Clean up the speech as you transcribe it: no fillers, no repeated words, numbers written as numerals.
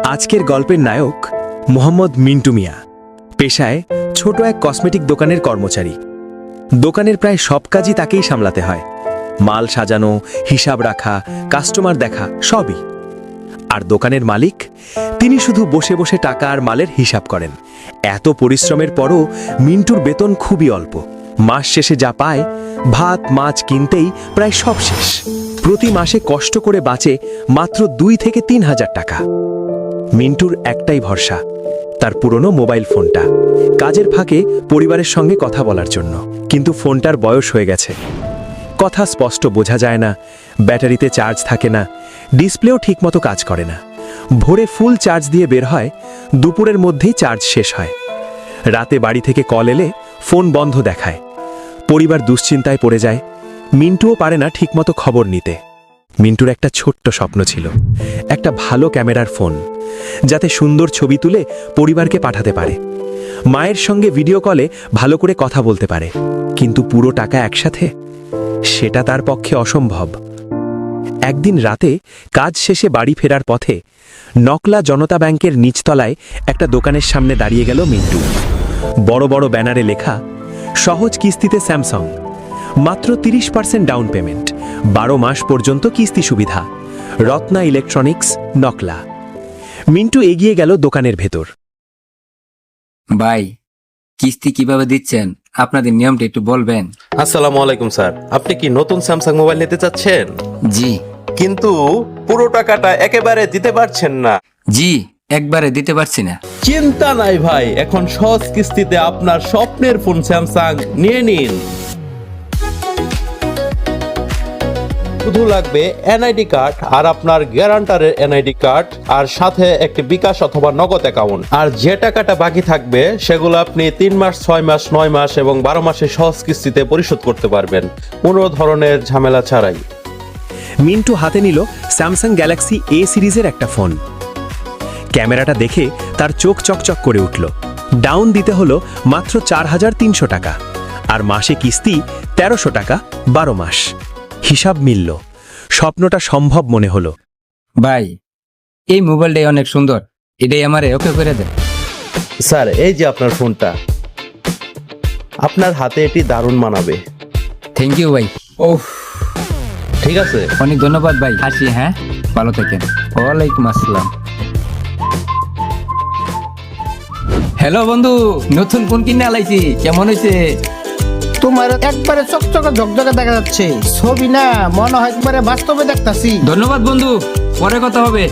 আজকের গল্পের নায়ক মোহাম্মদ মিন্টু মিয়া। পেশায় ছোট এক কসমেটিক দোকানের কর্মচারী। দোকানের প্রায় সব কাজই তাকেই সামলাতে হয়, মাল সাজানো, হিসাব রাখা, কাস্টমার দেখা, সবই। আর দোকানের মালিক, তিনি শুধু বসে বসে টাকা আর মালের হিসাব করেন। এত পরিশ্রমের পরও মিন্টুর বেতন খুবই অল্প। মাস শেষে যা পায়, ভাত মাছ কিনতেই প্রায় সব শেষ। প্রতি মাসে কষ্ট করে বাঁচে মাত্র 2 থেকে 3 হাজার টাকা। মিন্টুর একটাই ভরসা, তার পুরনো মোবাইল ফোনটা, কাজের ফাঁকে পরিবারের সঙ্গে কথা বলার জন্য। কিন্তু ফোনটার বয়স হয়ে গেছে, কথা স্পষ্ট বোঝা যায় না, ব্যাটারিতে চার্জ থাকে না, ডিসপ্লেও ঠিকমতো কাজ করে না। ভোরে ফুল চার্জ দিয়ে বের হয়, দুপুরের মধ্যেই চার্জ শেষ হয়। রাতে বাড়ি থেকে কল এলে ফোন বন্ধ দেখায়। পরিবার দুশ্চিন্তায় পড়ে যায়। মিন্টুও পারে না ঠিকমতো খবর নিতে। মিন্টুর একটা ছোট্ট স্বপ্ন ছিল, একটা ভালো ক্যামেরার ফোন, যাতে সুন্দর ছবি তুলে পরিবারকে পাঠাতে পারে, মায়ের সঙ্গে ভিডিও কলে ভালো করে কথা বলতে পারে। কিন্তু পুরো টাকা একসাথে, সেটা তার পক্ষে অসম্ভব। একদিন রাতে কাজ শেষে বাড়ি ফেরার পথে নকলা জনতা ব্যাংকের নিচতলায় একটা দোকানের সামনে দাঁড়িয়ে গেল মিন্টু। বড় বড় ব্যানারে লেখা, সহজ কিস্তিতে স্যামসাং, মাত্র 30% ডাউন পেমেন্ট, 12 মাস পর্যন্ত কিস্তি সুবিধা, রত্না ইলেকট্রনিক্স, নকলা। মিন্টু এগিয়ে গেল দোকানের ভেতর। ভাই, কিস্তি কিভাবে দিচ্ছেন? আপনাদের নিয়মটা একটু বলবেন? আসসালামু আলাইকুম স্যার, আপনি কি নতুন স্যামসাং মোবাইল নিতে চাচ্ছেন? জি কিন্তু পুরো টাকাটা একেবারে দিতে পারছেন না। জি, একবারে দিতে পারছি না। চিন্তা নাই ভাই, এখন সহজ কিস্তিতে আপনার স্বপ্নের ফোন স্যামসাং নিয়ে নিন। শুধু লাগবে এনআইডি কার্ড আর আপনার গ্যারান্টারের এনআইডি কার্ড, আর সাথে একটি বিকাশ অথবা নগদ অ্যাকাউন্ট। আর যে টাকাটা বাকি থাকবে সেগুলো আপনি 3 মাস, 6 মাস, 9 মাস এবং 12 মাসে সহজ কিস্তিতে পরিশোধ করতে পারবেন, কোনো ধরনের ঝামেলা ছাড়াই। মিন্টু হাতে নিল স্যামসাং গ্যালাক্সি এ সিরিজের একটা ফোন। ক্যামেরাটা দেখে তার চোখ চকচক করে উঠল। ডাউন দিতে হলো মাত্র 4300 টাকা, আর মাসে কিস্তি 1300 টাকা, 12 মাস। হিসাব মিলল, স্বপ্নটা সম্ভব মনে হলো। ভাই, এই মোবাইলটাই অনেক সুন্দর, এটাই আমারে ওকে করে দেন। স্যার, এই যে আপনার ফোনটা, আপনার হাতে এটি দারুণ মানাবে। থ্যাংক ইউ ভাই। ওহ, ঠিক আছে, অনেক ধন্যবাদ ভাই। আসি, হ্যাঁ, ভালো থাকেন। ওয়ালাইকুম আসসালাম। হ্যালো বন্ধু, নতুন ফোন কিনে আলাইছি, কেমন হয়েছে? তোমার একবারে চকচকে ঝকঝকে দেখা যাচ্ছে, ছবি না মনে হয় একবারে বাস্তবে দেখতাছি। ধন্যবাদ বন্ধু, পরে কথা হবে।